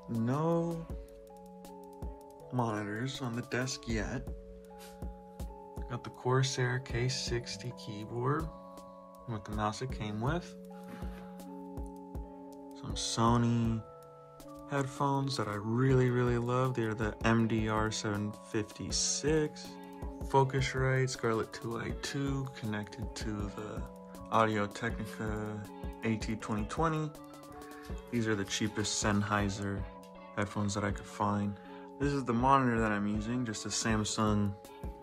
No monitors on the desk yet. Got the Corsair K60 keyboard with the mouse it came with. Some Sony headphones that I really love. They're the MDR 756. Focusrite Scarlett 2i2 connected to the Audio-Technica AT2020. These are the cheapest Sennheiser headphones that I could find. This is the monitor that I'm using, just a Samsung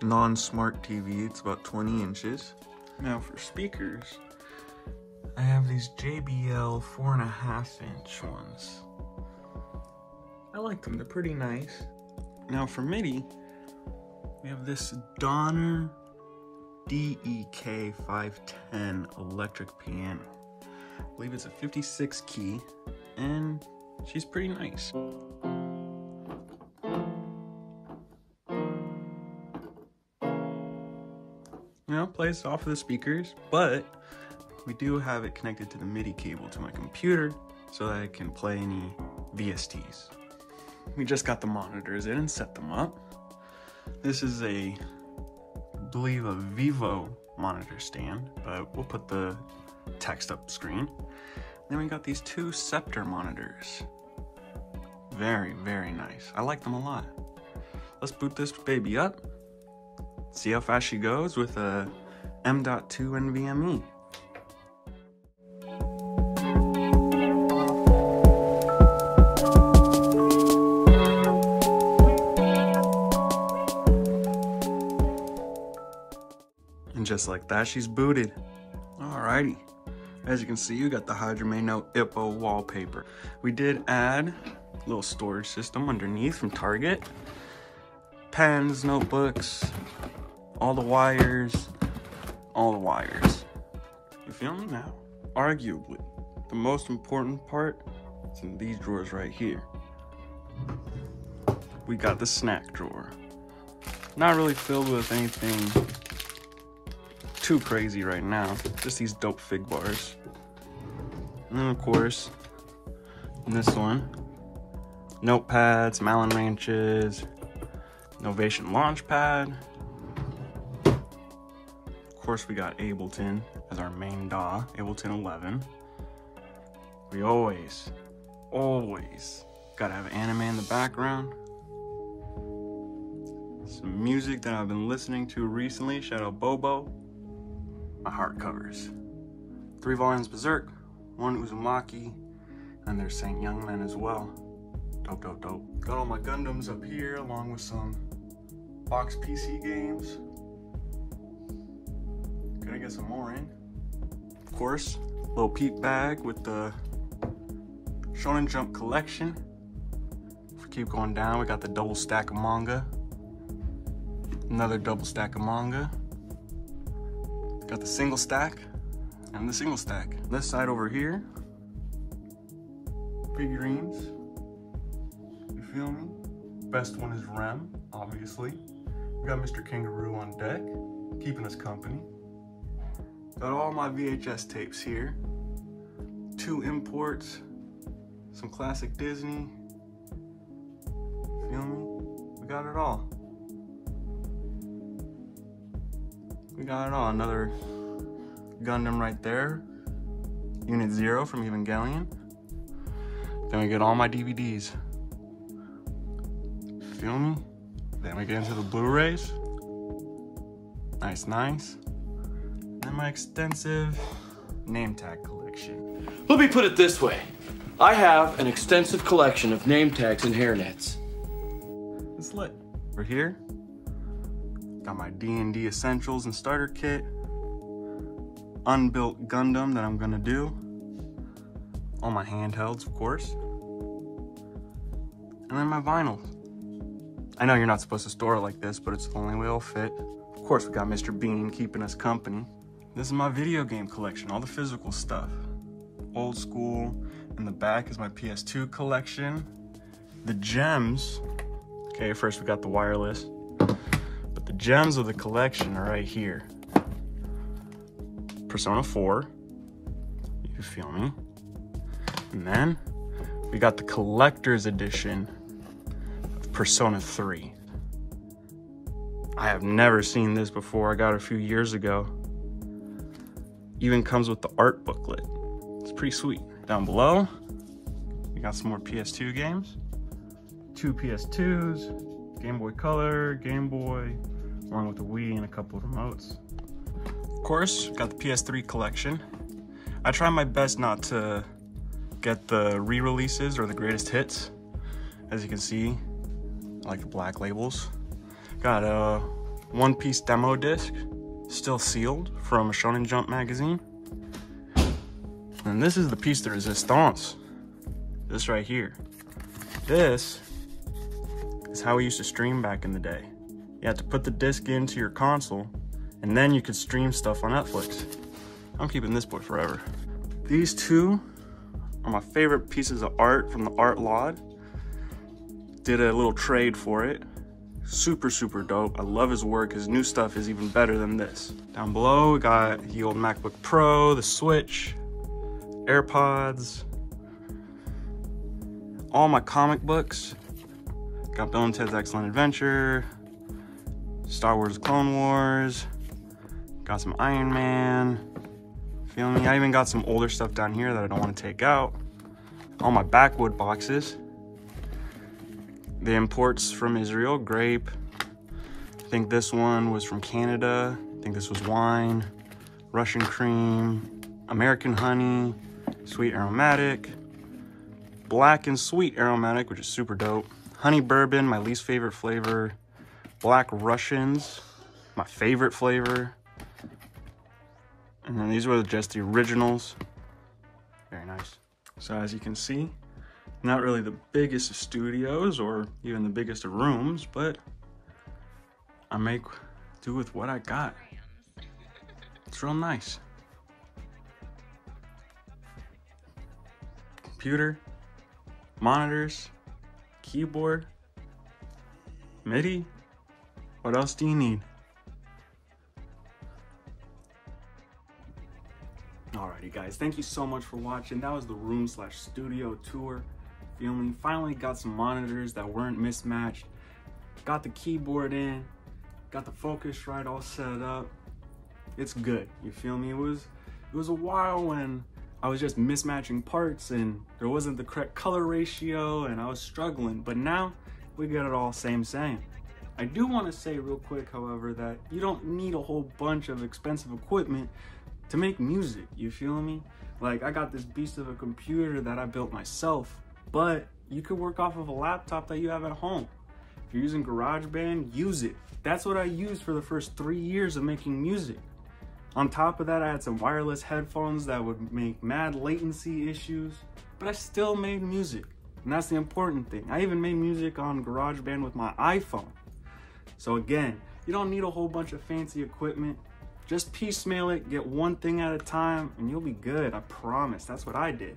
non-smart TV. It's about 20 inches. Now for speakers, I have these JBL 4.5-inch ones. I like them, they're pretty nice. Now for MIDI, we have this Donner DEK 510 electric piano. I believe it's a 56 key, and she's pretty nice. You know, plays off of the speakers, but we do have it connected to the MIDI cable to my computer so that I can play any VSTs. We just got the monitors in and set them up. This is I believe a Vivo monitor stand, but we'll put the text up screen. Then we got these two Scepter monitors. Very nice. I like them a lot. Let's boot this baby up. See how fast she goes with a M.2 NVMe. And just like that, she's booted. Alrighty. As you can see, you got the Hydromay Note Ippo wallpaper. We did add a little storage system underneath from Target. Pens, notebooks, all the wires. You feel me now? Arguably, the most important part is in these drawers right here. We got the snack drawer. Not really filled with anything too crazy right now, just these dope fig bars. And then of course, this one, notepads, Malin wrenches, Novation Launchpad. Of course, we got Ableton as our main DAW, Ableton 11. We always gotta have anime in the background. Some music that I've been listening to recently, shout out Bobo. My heart covers. 3 volumes Berserk, 1 Uzumaki, and there's Saint Young Men as well. Dope. Got all my Gundams up here along with some box PC games. Gonna get some more in. Of course, little peep bag with the Shonen Jump collection. If we keep going down, we got the double stack of manga. Another double stack of manga. Got the single stack and the single stack. This side over here, figurines. You feel me? Best one is Rem, obviously. We got Mr. Kangaroo on deck, keeping us company. Got all my VHS tapes here. 2 imports, some classic Disney. Feel me? We got it all. Another Gundam right there. Unit 0 from Evangelion. Then we get all my DVDs. Feel me? Then we get into the Blu-rays. Nice. And my extensive name tag collection. Let me put it this way. I have an extensive collection of name tags and hairnets. It's lit. We're here. Got my D&D Essentials and Starter Kit. Unbuilt Gundam that I'm gonna do. All my handhelds, of course. And then my vinyls. I know you're not supposed to store it like this, but it's the only way it'll fit. Of course, we got Mr. Bean keeping us company. This is my video game collection, all the physical stuff. Old school. In the back is my PS2 collection. The gems. Okay, first we got the wireless. But the gems of the collection are right here. Persona 4. You feel me? And then we got the collector's edition of Persona 3. I have never seen this before. I got it a few years ago. Even comes with the art booklet. It's pretty sweet. Down below, we got some more PS2 games. 2 PS2s, Game Boy Color, Game Boy, along with the Wii and a couple of remotes. Of course, got the PS3 collection. I try my best not to get the re-releases or the greatest hits. As you can see, I like the black labels. Got a One Piece demo disc, still sealed, from a Shonen Jump magazine. And this is the piece de resistance. This right here. This is how we used to stream back in the day. You had to put the disc into your console, and then you could stream stuff on Netflix. I'm keeping this boy forever. These two are my favorite pieces of art from the Art Laud. Did a little trade for it. Super, super dope. I love his work. His new stuff is even better than this. Down below, we got the old MacBook Pro, the Switch, AirPods, all my comic books. Got Bill and Ted's Excellent Adventure, Star Wars Clone Wars, got some Iron Man, feel me? I even got some older stuff down here that I don't want to take out. All my backwood boxes. The imports from Israel, grape. I think this one was from Canada. I think this was wine, Russian cream, American honey, sweet aromatic, black and sweet aromatic, which is super dope. Honey bourbon, my least favorite flavor. Black Russians, my favorite flavor. And then these were just the originals. Very nice. So as you can see, not really the biggest of studios or even the biggest of rooms, but I make do with what I got. It's real nice. Computer, monitors, keyboard, MIDI. What else do you need? Alrighty guys, thank you so much for watching. That was the room/studio tour. Feel me? Finally got some monitors that weren't mismatched. Got the keyboard in. Got the Focusrite all set up. It's good. You feel me? It was a while when I was just mismatching parts and there wasn't the correct color ratio and I was struggling. But now we got it all same. I do want to say real quick, however, that you don't need a whole bunch of expensive equipment to make music. You feel me? Like, I got this beast of a computer that I built myself, but you could work off of a laptop that you have at home. If you're using GarageBand, use it. That's what I used for the first 3 years of making music. On top of that, I had some wireless headphones that would make mad latency issues, but I still made music. And that's the important thing. I even made music on GarageBand with my iPhone. So again, you don't need a whole bunch of fancy equipment. Just piecemeal it, get one thing at a time, and you'll be good, I promise. That's what I did.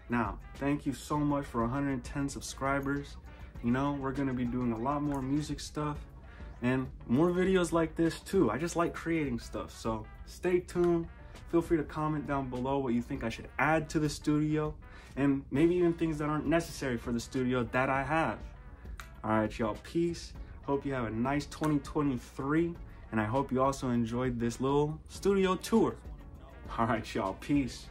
Now, thank you so much for 110 subscribers. You know, we're gonna be doing a lot more music stuff and more videos like this too. I just like creating stuff, so stay tuned. Feel free to comment down below what you think I should add to the studio, and maybe even things that aren't necessary for the studio that I have. All right, y'all, peace. Hope you have a nice 2023, and I hope you also enjoyed this little studio tour. All right, y'all, peace.